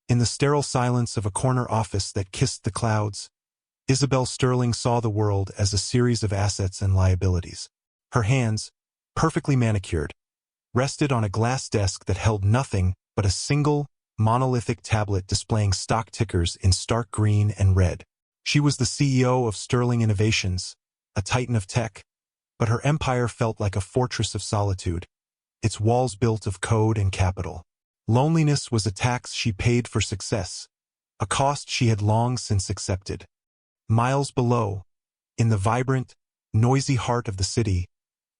In the sterile silence of a corner office that kissed the clouds, Isabel Sterling saw the world as a series of assets and liabilities. Her hands, perfectly manicured, rested on a glass desk that held nothing but a single, monolithic tablet displaying stock tickers in stark green and red. She was the CEO of Sterling Innovations, a titan of tech, but her empire felt like a fortress of solitude, its walls built of code and capital. Loneliness was a tax she paid for success, a cost she had long since accepted. Miles below, in the vibrant, noisy heart of the city,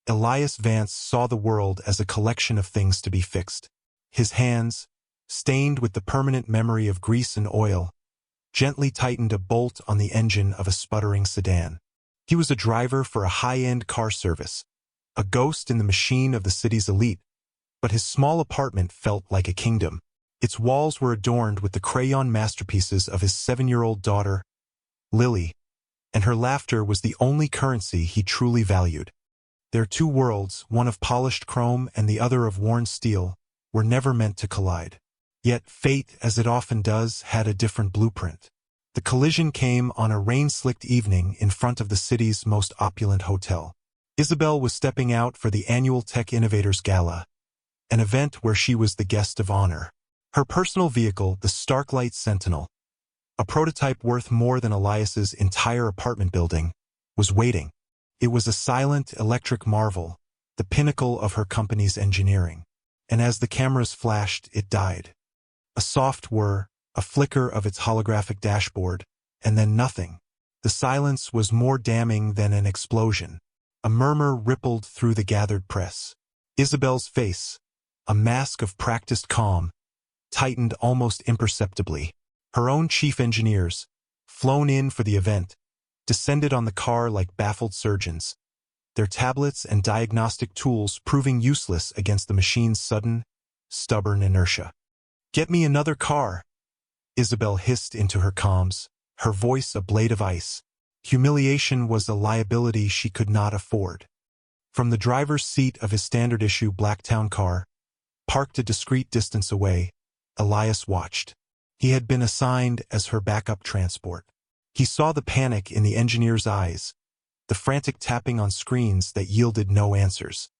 Elias Vance saw the world as a collection of things to be fixed. His hands, stained with the permanent memory of grease and oil, gently tightened a bolt on the engine of a sputtering sedan. He was a driver for a high-end car service, a ghost in the machine of the city's elite, but his small apartment felt like a kingdom. Its walls were adorned with the crayon masterpieces of his 7-year-old daughter, Lily, and her laughter was the only currency he truly valued. Their two worlds, one of polished chrome and the other of worn steel, were never meant to collide. Yet fate, as it often does, had a different blueprint. The collision came on a rain-slicked evening in front of the city's most opulent hotel. Isabel was stepping out for the annual Tech Innovators Gala, an event where she was the guest of honor. Her personal vehicle, the Starklight Sentinel, a prototype worth more than Elias's entire apartment building, was waiting. It was a silent, electric marvel, the pinnacle of her company's engineering. And as the cameras flashed, it died. A soft whir, a flicker of its holographic dashboard, and then nothing. The silence was more damning than an explosion. A murmur rippled through the gathered press. Isabel's face, a mask of practiced calm, tightened almost imperceptibly. Her own chief engineers, flown in for the event, descended on the car like baffled surgeons, their tablets and diagnostic tools proving useless against the machine's sudden, stubborn inertia. "Get me another car," Isabel hissed into her comms, her voice a blade of ice. Humiliation was a liability she could not afford. From the driver's seat of his standard-issue Blacktown car, parked a discreet distance away, Elias watched. He had been assigned as her backup transport. He saw the panic in the engineer's eyes, the frantic tapping on screens that yielded no answers.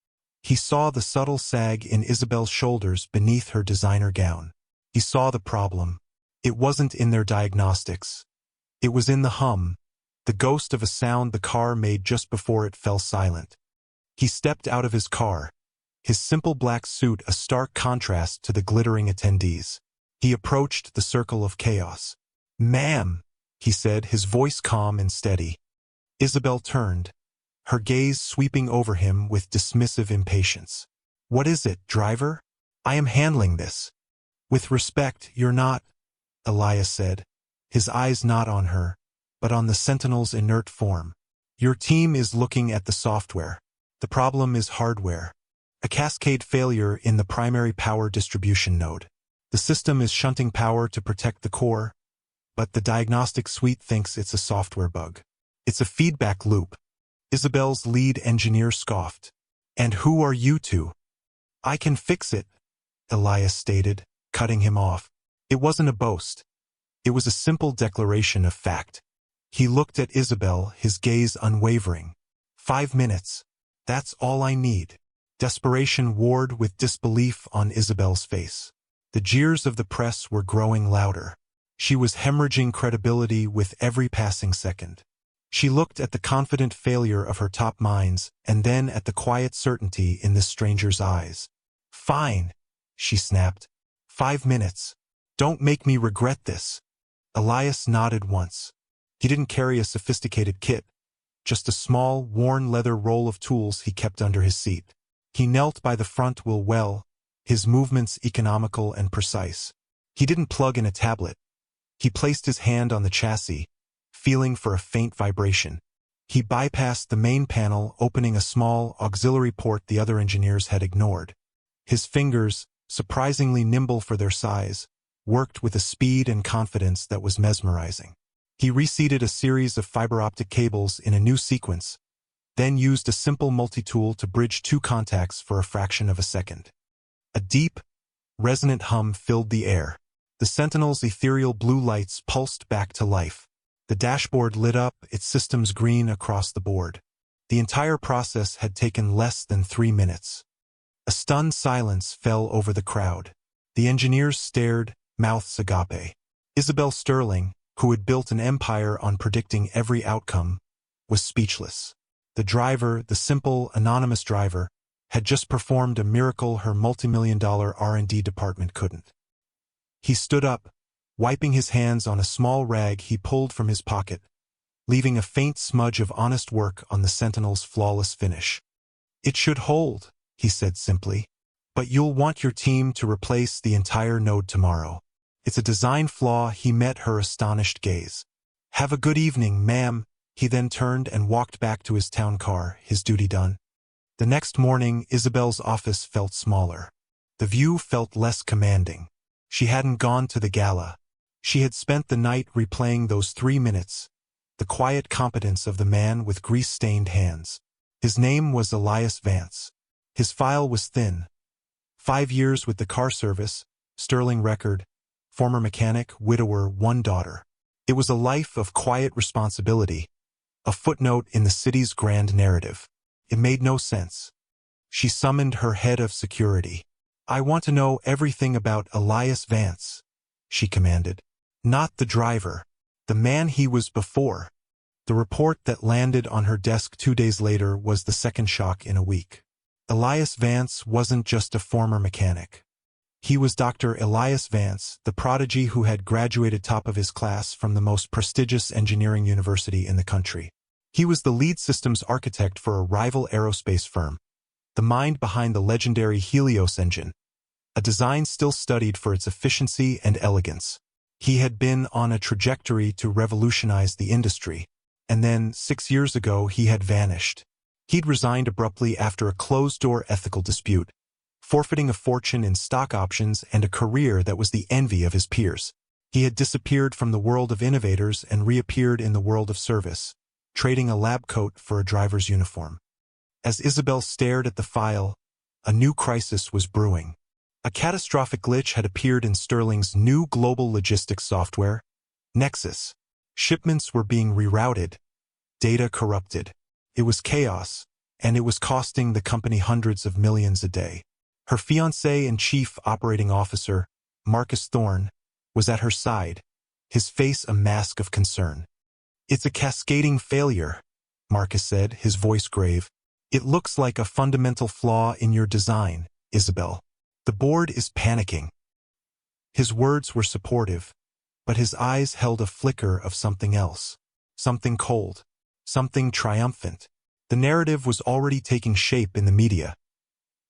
He saw the subtle sag in Isabel's shoulders beneath her designer gown. He saw the problem. It wasn't in their diagnostics. It was in the hum, the ghost of a sound the car made just before it fell silent. He stepped out of his car, his simple black suit a stark contrast to the glittering attendees. He approached the circle of chaos. "Ma'am," he said, his voice calm and steady. Isabel turned, her gaze sweeping over him with dismissive impatience. "What is it, driver? I am handling this." "With respect, you're not," Elias said, his eyes not on her, but on the Sentinel's inert form. "Your team is looking at the software. The problem is hardware. A cascade failure in the primary power distribution node. The system is shunting power to protect the core, but the diagnostic suite thinks it's a software bug. It's a feedback loop." Isabel's lead engineer scoffed. "And who are you two?" "I can fix it," Elias stated, cutting him off. It wasn't a boast. It was a simple declaration of fact. He looked at Isabel, his gaze unwavering. 5 minutes. That's all I need." Desperation warred with disbelief on Isabel's face. The jeers of the press were growing louder. She was hemorrhaging credibility with every passing second. She looked at the confident failure of her top minds and then at the quiet certainty in this stranger's eyes. "Fine," she snapped. 5 minutes. Don't make me regret this." Elias nodded once. He didn't carry a sophisticated kit, just a small, worn leather roll of tools he kept under his seat. He knelt by the front wheel well, his movements economical and precise. He didn't plug in a tablet. He placed his hand on the chassis, feeling for a faint vibration. He bypassed the main panel, opening a small, auxiliary port the other engineers had ignored. His fingers, surprisingly nimble for their size, worked with a speed and confidence that was mesmerizing. He reseated a series of fiber-optic cables in a new sequence, then used a simple multi-tool to bridge 2 contacts for a fraction of a second. A deep, resonant hum filled the air. The Sentinel's ethereal blue lights pulsed back to life. The dashboard lit up, its systems green across the board. The entire process had taken less than 3 minutes. A stunned silence fell over the crowd. The engineers stared, mouths agape. Isabel Sterling, who had built an empire on predicting every outcome, was speechless. The driver, the simple, anonymous driver, had just performed a miracle her multimillion-dollar R&D department couldn't. He stood up, wiping his hands on a small rag he pulled from his pocket, leaving a faint smudge of honest work on the Sentinel's flawless finish. "It should hold," he said simply. "But you'll want your team to replace the entire node tomorrow. It's a design flaw." He met her astonished gaze. "Have a good evening, ma'am." He then turned and walked back to his town car, his duty done. The next morning, Isabel's office felt smaller. The view felt less commanding. She hadn't gone to the gala. She had spent the night replaying those 3 minutes, the quiet competence of the man with grease-stained hands. His name was Elias Vance. His file was thin. 5 years with the car service, sterling record, former mechanic, widower, 1 daughter. It was a life of quiet responsibility, a footnote in the city's grand narrative. It made no sense. She summoned her head of security. "I want to know everything about Elias Vance," she commanded. "Not the driver. The man he was before." The report that landed on her desk 2 days later was the second shock in a week. Elias Vance wasn't just a former mechanic. He was Dr. Elias Vance, the prodigy who had graduated top of his class from the most prestigious engineering university in the country. He was the lead systems architect for a rival aerospace firm, the mind behind the legendary Helios engine, a design still studied for its efficiency and elegance. He had been on a trajectory to revolutionize the industry, and then 6 years ago he had vanished. He'd resigned abruptly after a closed-door ethical dispute, forfeiting a fortune in stock options and a career that was the envy of his peers. He had disappeared from the world of innovators and reappeared in the world of service, trading a lab coat for a driver's uniform. As Isabel stared at the file, a new crisis was brewing. A catastrophic glitch had appeared in Sterling's new global logistics software, Nexus. Shipments were being rerouted, data corrupted. It was chaos, and it was costing the company hundreds of millions a day. Her fiancé and chief operating officer, Marcus Thorne, was at her side, his face a mask of concern. "It's a cascading failure," Marcus said, his voice grave. "It looks like a fundamental flaw in your design, Isabel. The board is panicking." His words were supportive, but his eyes held a flicker of something else, something cold, something triumphant. The narrative was already taking shape in the media.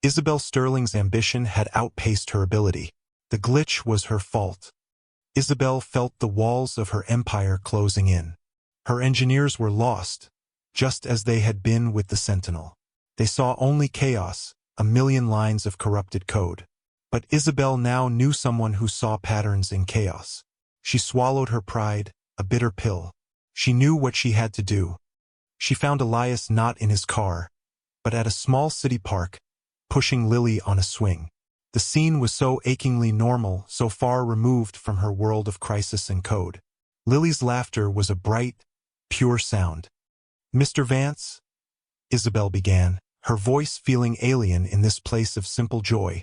Isabel Sterling's ambition had outpaced her ability. The glitch was her fault. Isabel felt the walls of her empire closing in. Her engineers were lost, just as they had been with the Sentinel. They saw only chaos, a million lines of corrupted code. But Isabel now knew someone who saw patterns in chaos. She swallowed her pride, a bitter pill. She knew what she had to do. She found Elias not in his car, but at a small city park, pushing Lily on a swing. The scene was so achingly normal, so far removed from her world of crisis and code. Lily's laughter was a bright, pure sound. "Mr. Vance?" Isabel began, her voice feeling alien in this place of simple joy.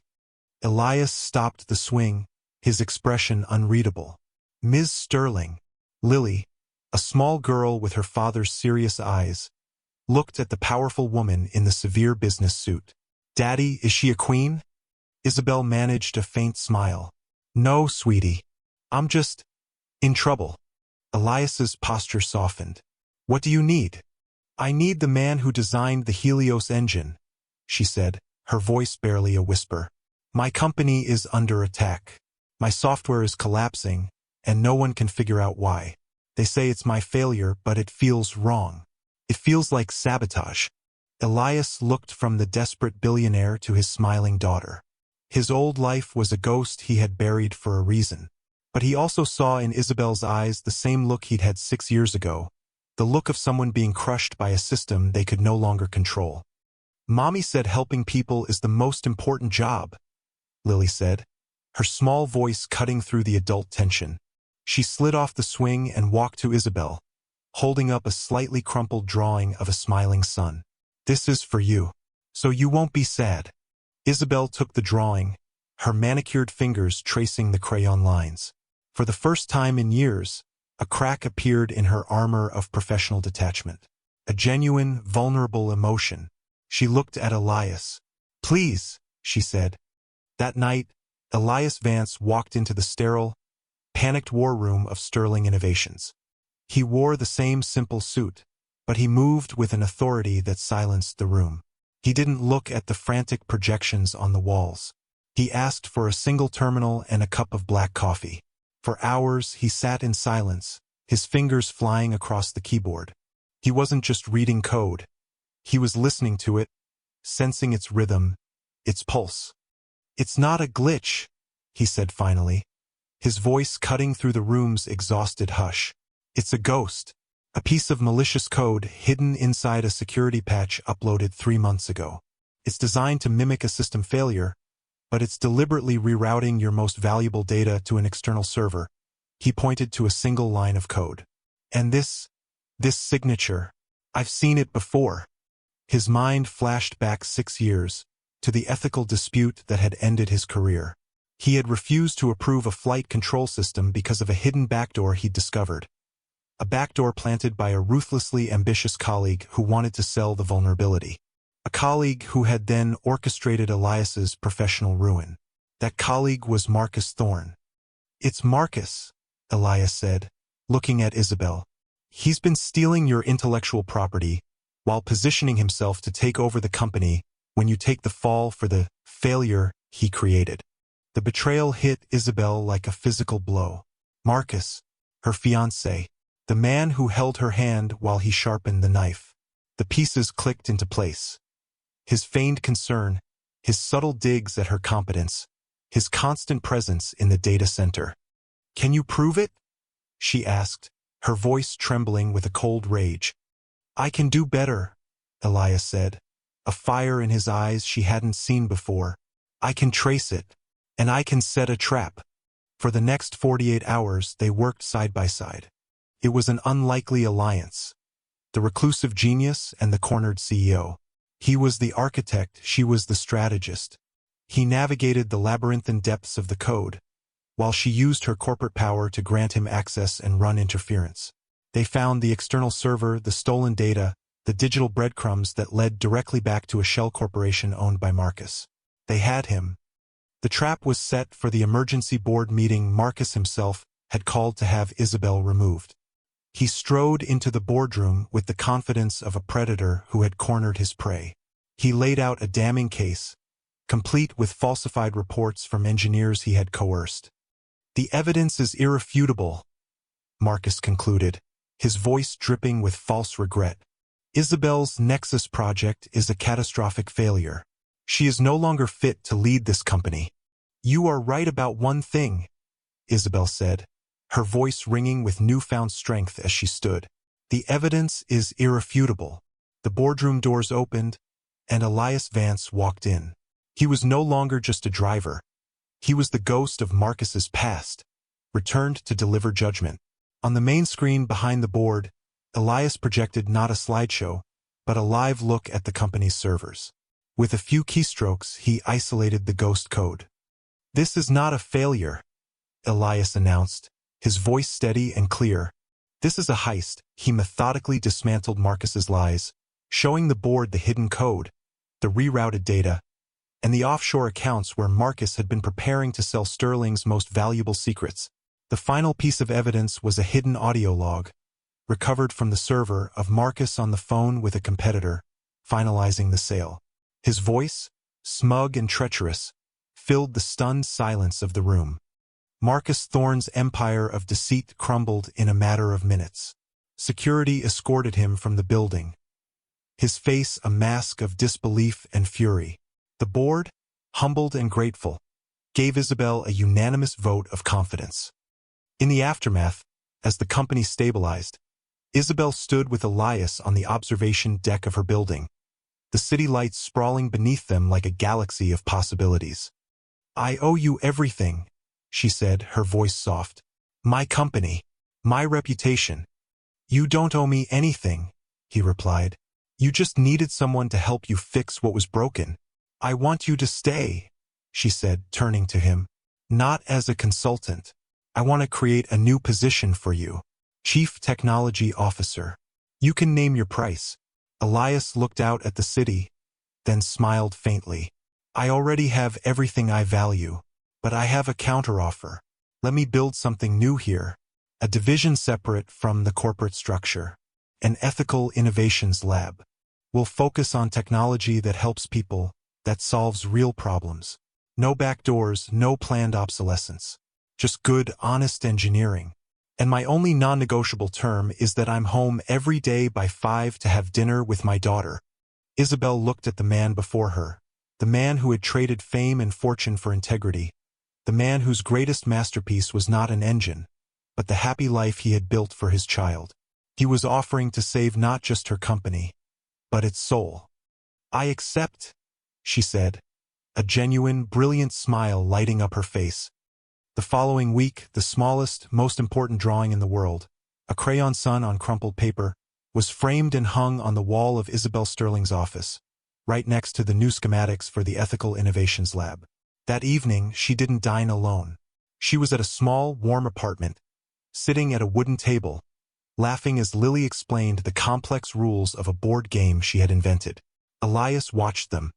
Elias stopped the swing, his expression unreadable. "Ms. Sterling." Lily, a small girl with her father's serious eyes, looked at the powerful woman in the severe business suit. "Daddy, is she a queen?" Isabel managed a faint smile. "No, sweetie. I'm just in trouble." Elias's posture softened. "What do you need?" "I need the man who designed the Helios engine," she said, her voice barely a whisper. "My company is under attack. My software is collapsing, and no one can figure out why. They say it's my failure, but it feels wrong. It feels like sabotage." Elias looked from the desperate billionaire to his smiling daughter. His old life was a ghost he had buried for a reason. But he also saw in Isabel's eyes the same look he'd had 6 years ago, the look of someone being crushed by a system they could no longer control. "Mommy said helping people is the most important job," Lily said, her small voice cutting through the adult tension. She slid off the swing and walked to Isabel, holding up a slightly crumpled drawing of a smiling sun. "This is for you, so you won't be sad." Isabel took the drawing, her manicured fingers tracing the crayon lines. For the first time in years, a crack appeared in her armor of professional detachment. A genuine, vulnerable emotion. She looked at Elias. "Please," she said. That night, Elias Vance walked into the sterile, panicked war room of Sterling Innovations. He wore the same simple suit, but he moved with an authority that silenced the room. He didn't look at the frantic projections on the walls. He asked for a single terminal and a cup of black coffee. For hours, he sat in silence, his fingers flying across the keyboard. He wasn't just reading code. He was listening to it, sensing its rhythm, its pulse. "It's not a glitch," he said finally, his voice cutting through the room's exhausted hush. "It's a ghost, a piece of malicious code hidden inside a security patch uploaded 3 months ago. It's designed to mimic a system failure, but it's deliberately rerouting your most valuable data to an external server." He pointed to a single line of code. "And this signature, I've seen it before." His mind flashed back 6 years, to the ethical dispute that had ended his career. He had refused to approve a flight control system because of a hidden backdoor he'd discovered. A backdoor planted by a ruthlessly ambitious colleague who wanted to sell the vulnerability. A colleague who had then orchestrated Elias's professional ruin. That colleague was Marcus Thorne. "It's Marcus," Elias said, looking at Isabel. "He's been stealing your intellectual property while positioning himself to take over the company when you take the fall for the failure he created." The betrayal hit Isabel like a physical blow. Marcus, her fiancé, the man who held her hand while he sharpened the knife. The pieces clicked into place. His feigned concern, his subtle digs at her competence, his constant presence in the data center. "Can you prove it?" she asked, her voice trembling with a cold rage. "I can do better," Elias said, a fire in his eyes she hadn't seen before. "I can trace it, and I can set a trap." For the next 48 hours, they worked side by side. It was an unlikely alliance. The reclusive genius and the cornered CEO. He was the architect, she was the strategist. He navigated the labyrinthine depths of the code, while she used her corporate power to grant him access and run interference. They found the external server, the stolen data, the digital breadcrumbs that led directly back to a shell corporation owned by Marcus. They had him. The trap was set for the emergency board meeting Marcus himself had called to have Isabel removed. He strode into the boardroom with the confidence of a predator who had cornered his prey. He laid out a damning case, complete with falsified reports from engineers he had coerced. "The evidence is irrefutable," Marcus concluded, his voice dripping with false regret. "Isabel's Nexus project is a catastrophic failure. She is no longer fit to lead this company." "You are right about one thing," Isabel said, her voice ringing with newfound strength as she stood. "The evidence is irrefutable." The boardroom doors opened, and Elias Vance walked in. He was no longer just a driver. He was the ghost of Marcus's past, returned to deliver judgment. On the main screen behind the board, Elias projected not a slideshow, but a live look at the company's servers. With a few keystrokes, he isolated the ghost code. "This is not a failure," Elias announced, his voice steady and clear. "This is a heist." He methodically dismantled Marcus's lies, showing the board the hidden code, the rerouted data, and the offshore accounts where Marcus had been preparing to sell Sterling's most valuable secrets. The final piece of evidence was a hidden audio log, recovered from the server, of Marcus on the phone with a competitor, finalizing the sale. His voice, smug and treacherous, filled the stunned silence of the room. Marcus Thorne's empire of deceit crumbled in a matter of minutes. Security escorted him from the building, his face a mask of disbelief and fury. The board, humbled and grateful, gave Isabel a unanimous vote of confidence. In the aftermath, as the company stabilized, Isabel stood with Elias on the observation deck of her building, the city lights sprawling beneath them like a galaxy of possibilities. I owe you everything, she said, her voice soft. My company. My reputation. You don't owe me anything, he replied. You just needed someone to help you fix what was broken. I want you to stay, she said, turning to him. Not as a consultant. I want to create a new position for you. Chief Technology Officer. You can name your price. Elias looked out at the city, then smiled faintly. I already have everything I value, but I have a counteroffer. Let me build something new here. A division separate from the corporate structure. An ethical innovations lab. We'll focus on technology that helps people, that solves real problems. No backdoors, no planned obsolescence. Just good, honest engineering. And my only non-negotiable term is that I'm home every day by 5 to have dinner with my daughter. Isabel looked at the man before her. The man who had traded fame and fortune for integrity. The man whose greatest masterpiece was not an engine, but the happy life he had built for his child. He was offering to save not just her company, but its soul. I accept, she said, a genuine, brilliant smile lighting up her face. The following week, the smallest, most important drawing in the world, a crayon sun on crumpled paper, was framed and hung on the wall of Isabel Sterling's office, right next to the new schematics for the Ethical Innovations Lab. That evening, she didn't dine alone. She was at a small, warm apartment, sitting at a wooden table, laughing as Lily explained the complex rules of a board game she had invented. Elias watched them,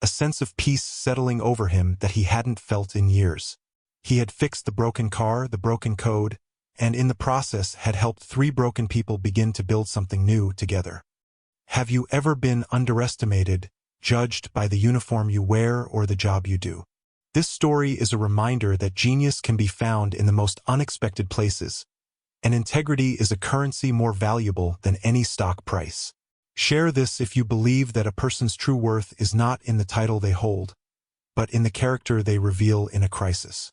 a sense of peace settling over him that he hadn't felt in years. He had fixed the broken car, the broken code, and in the process had helped 3 broken people begin to build something new together. Have you ever been underestimated, judged by the uniform you wear or the job you do? This story is a reminder that genius can be found in the most unexpected places, and integrity is a currency more valuable than any stock price. Share this if you believe that a person's true worth is not in the title they hold, but in the character they reveal in a crisis.